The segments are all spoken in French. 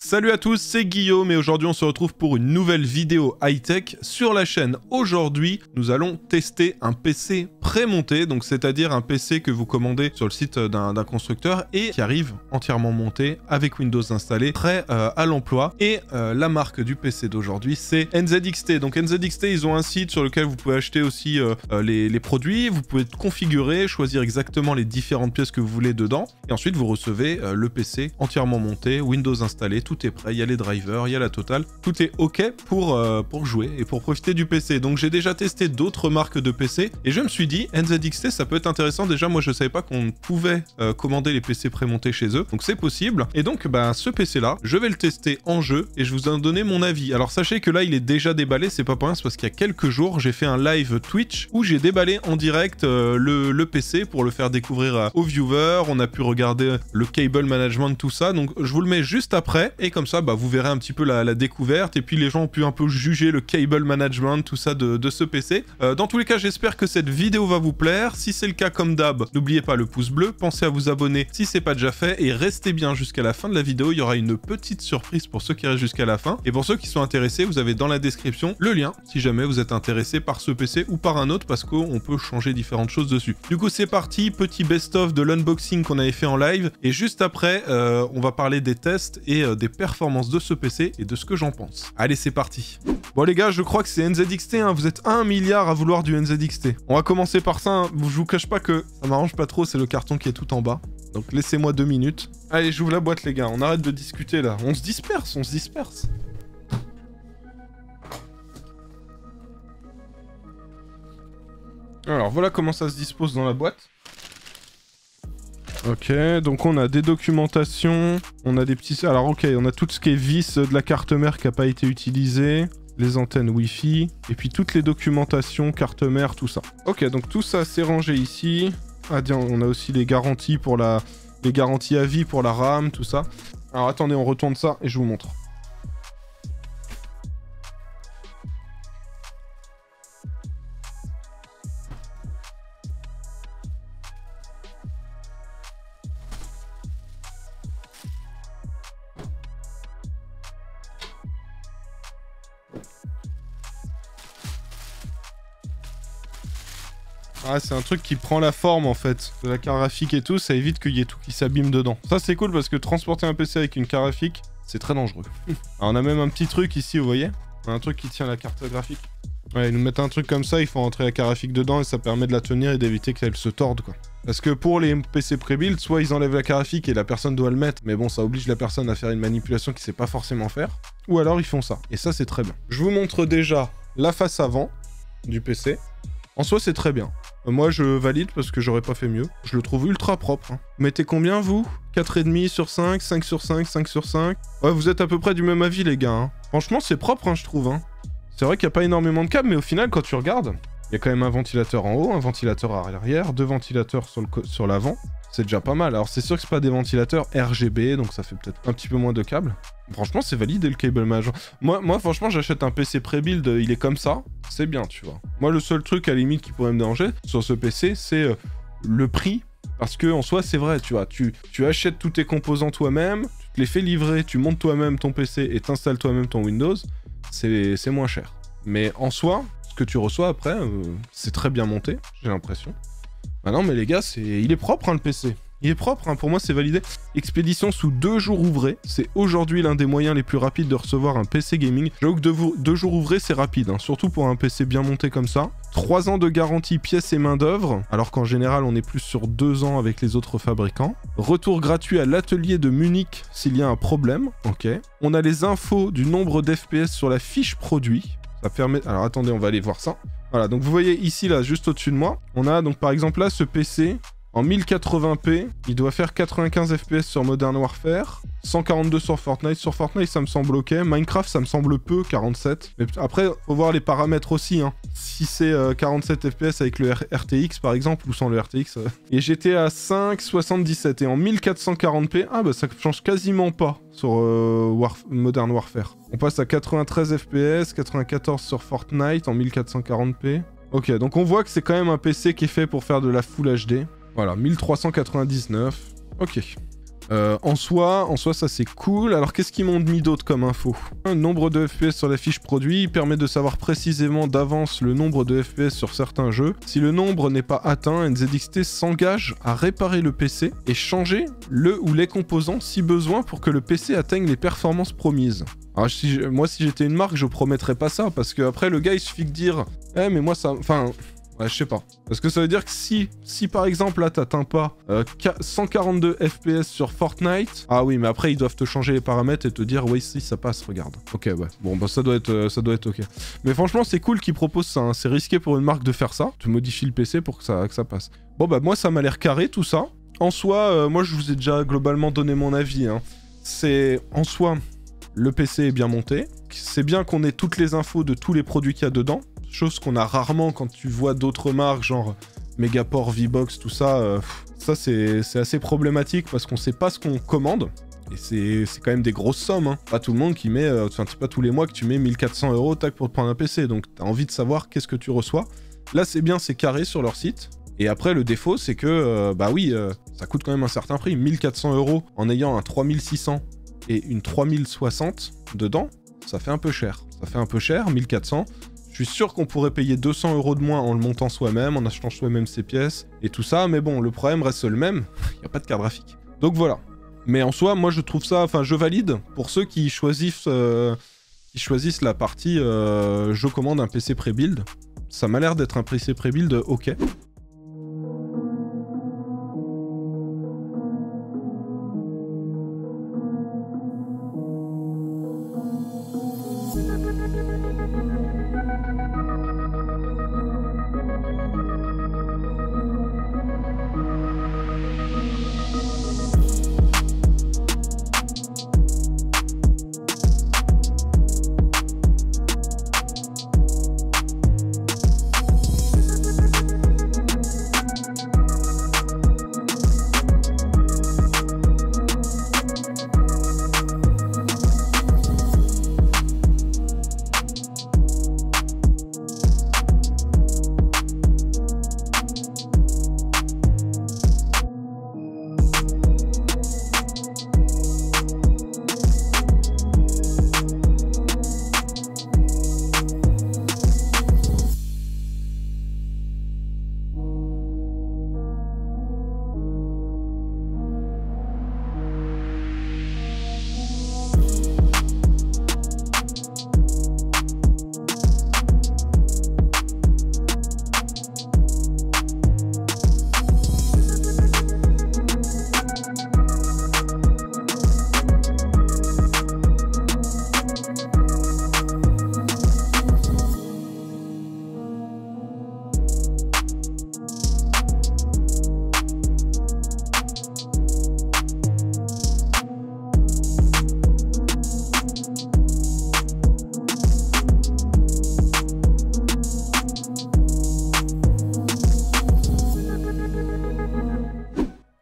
Salut à tous, c'est Guillaume et aujourd'hui on se retrouve pour une nouvelle vidéo high-tech sur la chaîne. Aujourd'hui, nous allons tester un PC pré-monté, donc c'est-à-dire un PC que vous commandez sur le site d'un constructeur et qui arrive entièrement monté avec Windows installé, prêt à l'emploi. Et la marque du PC d'aujourd'hui, c'est NZXT. Donc NZXT, ils ont un site sur lequel vous pouvez acheter aussi les produits, vous pouvez configurer, choisir exactement les différentes pièces que vous voulez dedans, et ensuite vous recevez le PC entièrement monté, Windows installé, tout est prêt, il y a les drivers, il y a la totale, tout est ok pour jouer et pour profiter du PC. Donc j'ai déjà testé d'autres marques de PC et je me suis dit NZXT ça peut être intéressant. Déjà moi je savais pas qu'on pouvait commander les PC prémontés chez eux, donc c'est possible. Et donc ce PC là, je vais le tester en jeu et je vous en donner mon avis. Alors sachez que là il est déjà déballé, c'est pas pour rien, c'est parce qu'il y a quelques jours j'ai fait un live Twitch où j'ai déballé en direct le PC pour le faire découvrir aux viewers. On a pu regarder le cable management, tout ça, donc je vous le mets juste après. Et comme ça, vous verrez un petit peu la découverte. Et puis les gens ont pu un peu juger le cable management, tout ça de ce PC. Dans tous les cas, j'espère que cette vidéo va vous plaire. Si c'est le cas, comme d'hab, n'oubliez pas le pouce bleu. Pensez à vous abonner si c'est pas déjà fait. Et restez bien jusqu'à la fin de la vidéo. Il y aura une petite surprise pour ceux qui restent jusqu'à la fin. Et pour ceux qui sont intéressés, vous avez dans la description le lien si jamais vous êtes intéressé par ce PC ou par un autre, parce qu'on peut changer différentes choses dessus. Du coup, c'est parti. Petit best-of de l'unboxing qu'on avait fait en live. Et juste après, on va parler des tests et des performances de ce PC et de ce que j'en pense. Allez, c'est parti. Bon les gars, je crois que c'est NZXT, hein. Vous êtes 1 milliard à vouloir du NZXT. On va commencer par ça, hein. Je vous cache pas que ça m'arrange pas trop, c'est le carton qui est tout en bas. Donc laissez-moi 2 minutes. Allez, j'ouvre la boîte les gars, on arrête de discuter là. On se disperse. Alors voilà comment ça se dispose dans la boîte. Ok, donc on a des documentations, on a des petits... Alors ok, on a tout ce qui est vis de la carte mère qui n'a pas été utilisée, les antennes Wi-Fi, et puis toutes les documentations, carte mère, tout ça. Ok, donc tout ça c'est rangé ici. Ah tiens, on a aussi les garanties pour les garanties à vie pour la RAM, tout ça. Alors attendez, on retourne ça et je vous montre. Ah, c'est un truc qui prend la forme en fait de la carte graphique et tout, ça évite qu'il y ait tout qui s'abîme dedans. Ça c'est cool parce que transporter un PC avec une carte graphique, c'est très dangereux. Alors, on a même un petit truc ici, vous voyez, un truc qui tient la carte graphique. Ouais, ils nous mettent un truc comme ça, il faut rentrer la carte graphique dedans et ça permet de la tenir et d'éviter qu'elle se torde quoi. Parce que pour les PC pré-build, soit ils enlèvent la carte graphique et la personne doit le mettre, mais bon, ça oblige la personne à faire une manipulation qu'il sait pas forcément faire, ou alors ils font ça. Et ça c'est très bien. Je vous montre déjà la face avant du PC. En soi c'est très bien. Moi je valide parce que j'aurais pas fait mieux. Je le trouve ultra propre. Hein. Vous mettez combien vous? 4,5 sur 5, 5 sur 5, 5 sur 5. Ouais, vous êtes à peu près du même avis les gars. Hein. Franchement c'est propre hein, je trouve. Hein. C'est vrai qu'il n'y a pas énormément de câbles, mais au final quand tu regardes, il y a quand même un ventilateur en haut, un ventilateur à l'arrière, 2 ventilateurs sur l'avant. C'est déjà pas mal. Alors c'est sûr que c'est pas des ventilateurs RGB, donc ça fait peut-être un petit peu moins de câbles. Franchement c'est validé le cable management. Moi franchement j'achète un PC pré-build, il est comme ça, c'est bien tu vois. Moi le seul truc à la limite qui pourrait me déranger sur ce PC c'est le prix. Parce que en soi c'est vrai, tu vois, tu achètes tous tes composants toi-même, tu te les fais livrer, tu montes toi-même ton PC et t'installes toi-même ton Windows, c'est moins cher. Mais en soi, ce que tu reçois après, c'est très bien monté, j'ai l'impression. Ah non mais les gars, il est propre hein, le PC. Il est propre, hein, pour moi c'est validé. Expédition sous 2 jours ouvrés. C'est aujourd'hui l'un des moyens les plus rapides de recevoir un PC gaming. J'avoue que 2 jours ouvrés c'est rapide, hein, surtout pour un PC bien monté comme ça. 3 ans de garantie pièces et main d'œuvre, alors qu'en général on est plus sur 2 ans avec les autres fabricants. Retour gratuit à l'atelier de Munich s'il y a un problème. Ok. On a les infos du nombre d'FPS sur la fiche produit. Ça permet... Alors attendez, on va aller voir ça. Voilà, donc vous voyez ici, là, juste au-dessus de moi, on a donc par exemple là, ce PC, en 1080p, il doit faire 95 FPS sur Modern Warfare, 142 sur Fortnite. Sur Fortnite, ça me semble ok. Minecraft, ça me semble peu, 47. Mais après, faut voir les paramètres aussi, hein. Si c'est 47 FPS avec le RTX, par exemple, ou sans le RTX. Et j'étais à 5,77. Et en 1440p, ah bah ça change quasiment pas sur Modern Warfare. On passe à 93 FPS, 94 sur Fortnite en 1440p. Ok, donc on voit que c'est quand même un PC qui est fait pour faire de la Full HD. Voilà, 1399. Ok. En soi, ça c'est cool. Alors qu'est-ce qu'ils m'ont mis d'autre comme info? Un nombre de FPS sur la fiche produit permet de savoir précisément d'avance le nombre de FPS sur certains jeux. Si le nombre n'est pas atteint, NZXT s'engage à réparer le PC et changer le ou les composants si besoin pour que le PC atteigne les performances promises. Alors moi si j'étais une marque, je promettrais pas ça parce que après le gars il suffit de dire « Eh mais moi ça... » Enfin... Ouais, je sais pas. Parce que ça veut dire que si par exemple là t'atteins pas 142 FPS sur Fortnite, ah oui mais après ils doivent te changer les paramètres et te dire oui si ça passe, regarde. Ok ouais, bon bah ça doit être ok. Mais franchement c'est cool qu'ils proposent ça, hein. C'est risqué pour une marque de faire ça, tu modifies le PC pour que ça passe. Bon bah moi ça m'a l'air carré tout ça. En soi, moi je vous ai déjà globalement donné mon avis, hein. C'est en soi, le PC est bien monté, c'est bien qu'on ait toutes les infos de tous les produits qu'il y a dedans. Chose qu'on a rarement quand tu vois d'autres marques, genre Megaport, VBox, tout ça. Ça, c'est assez problématique parce qu'on sait pas ce qu'on commande. Et c'est quand même des grosses sommes, hein. Pas tout le monde qui met... Enfin, c'est pas tous les mois que tu mets 1400 € tac pour te prendre un PC. Donc, t'as envie de savoir qu'est-ce que tu reçois. Là, c'est bien, c'est carré sur leur site. Et après, le défaut, c'est que, bah oui, ça coûte quand même un certain prix. 1400 € en ayant un 3600 et une 3060 dedans, ça fait un peu cher. Ça fait un peu cher, 1400. Je suis sûr qu'on pourrait payer 200 € de moins en le montant soi-même, en achetant soi-même ses pièces et tout ça, mais bon, le problème reste le même, il n'y a pas de carte graphique. Donc voilà. Mais en soi, moi je trouve ça, enfin je valide pour ceux qui choisissent la partie je commande un PC pré-build. Ça m'a l'air d'être un PC pré-build ok.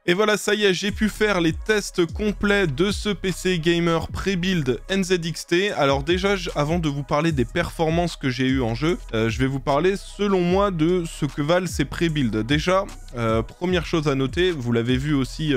Et voilà, ça y est, j'ai pu faire les tests complets de ce PC gamer pré-build NZXT. Alors déjà, avant de vous parler des performances que j'ai eues en jeu, je vais vous parler selon moi de ce que valent ces pré-builds. Déjà, première chose à noter, vous l'avez vu aussi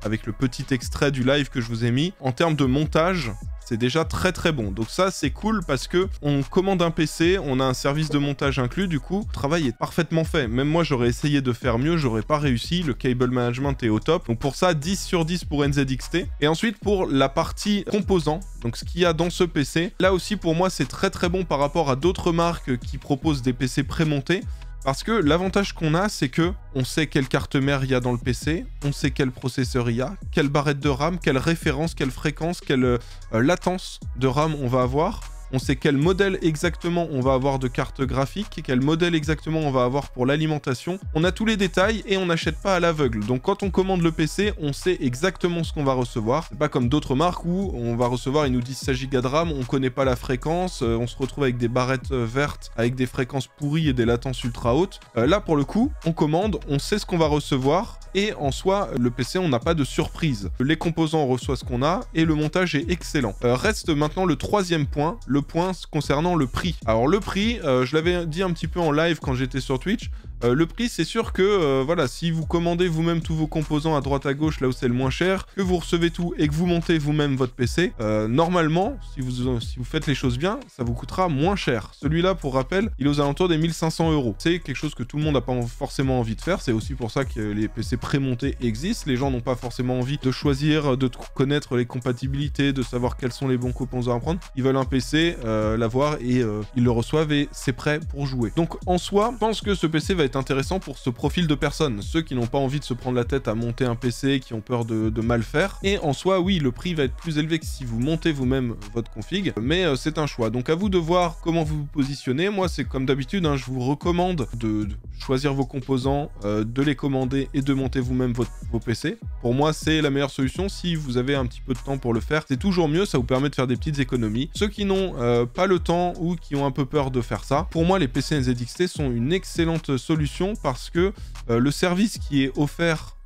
avec le petit extrait du live que je vous ai mis, en termes de montage, c'est déjà très très bon. Donc ça c'est cool parce que on commande un PC, on a un service de montage inclus, du coup le travail est parfaitement fait. Même moi j'aurais essayé de faire mieux, j'aurais pas réussi, le cable management est au top. Donc pour ça 10 sur 10 pour NZXT. Et ensuite pour la partie composants, donc ce qu'il y a dans ce PC, là aussi pour moi c'est très très bon par rapport à d'autres marques qui proposent des PC prémontés. Parce que l'avantage qu'on a, c'est que on sait quelle carte mère il y a dans le PC, on sait quel processeur il y a, quelle barrette de RAM, quelle référence, quelle fréquence, quelle latence de RAM on va avoir. On sait quel modèle exactement on va avoir de carte graphique, quel modèle exactement on va avoir pour l'alimentation. On a tous les détails et on n'achète pas à l'aveugle. Donc quand on commande le PC, on sait exactement ce qu'on va recevoir. C'est pas comme d'autres marques où on va recevoir, ils nous disent 16 Go de RAM, on connaît pas la fréquence, on se retrouve avec des barrettes vertes, avec des fréquences pourries et des latences ultra hautes. Là pour le coup, on commande, on sait ce qu'on va recevoir. Et en soi, le PC, on n'a pas de surprise. Les composants, on reçoit ce qu'on a et le montage est excellent. Reste maintenant le troisième point, le point concernant le prix. Alors le prix, je l'avais dit un petit peu en live quand j'étais sur Twitch, Le prix, c'est sûr que, voilà, si vous commandez vous-même tous vos composants à droite à gauche, là où c'est le moins cher, que vous recevez tout et que vous montez vous-même votre PC, normalement, si vous faites les choses bien, ça vous coûtera moins cher. Celui-là, pour rappel, il est aux alentours des 1500 €. C'est quelque chose que tout le monde n'a pas forcément envie de faire. C'est aussi pour ça que les PC pré-montés existent. Les gens n'ont pas forcément envie de choisir, de connaître les compatibilités, de savoir quels sont les bons composants à prendre. Ils veulent un PC, l'avoir et ils le reçoivent et c'est prêt pour jouer. Donc en soi, je pense que ce PC va être intéressant pour ce profil de personnes. Ceux qui n'ont pas envie de se prendre la tête à monter un PC, qui ont peur de mal faire. Et en soi, oui, le prix va être plus élevé que si vous montez vous-même votre config, mais c'est un choix. Donc à vous de voir comment vous vous positionnez. Moi, c'est comme d'habitude, hein, je vous recommande de choisir vos composants, de les commander et de monter vous-même vos PC. Pour moi, c'est la meilleure solution si vous avez un petit peu de temps pour le faire. C'est toujours mieux, ça vous permet de faire des petites économies. Ceux qui n'ont pas le temps ou qui ont un peu peur de faire ça, pour moi, les PC NZXT sont une excellente solution parce que le service qui est offert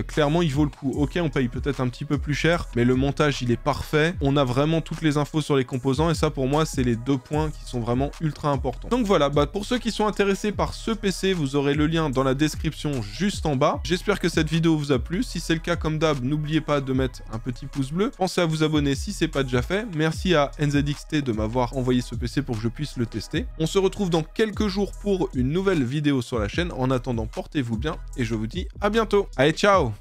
clairement il vaut le coup. Ok, on paye peut-être un petit peu plus cher, mais le montage il est parfait, on a vraiment toutes les infos sur les composants et ça pour moi c'est les 2 points qui sont vraiment ultra importants. Donc voilà, pour ceux qui sont intéressés par ce PC, vous aurez le lien dans la description juste en bas. J'espère que cette vidéo vous a plu, si c'est le cas comme d'hab, n'oubliez pas de mettre un petit pouce bleu, pensez à vous abonner si c'est pas déjà fait, merci à NZXT de m'avoir envoyé ce PC pour que je puisse le tester. On se retrouve dans quelques jours pour une nouvelle vidéo sur la chaîne, en attendant portez-vous bien et je vous dis à bientôt. Allez, ciao!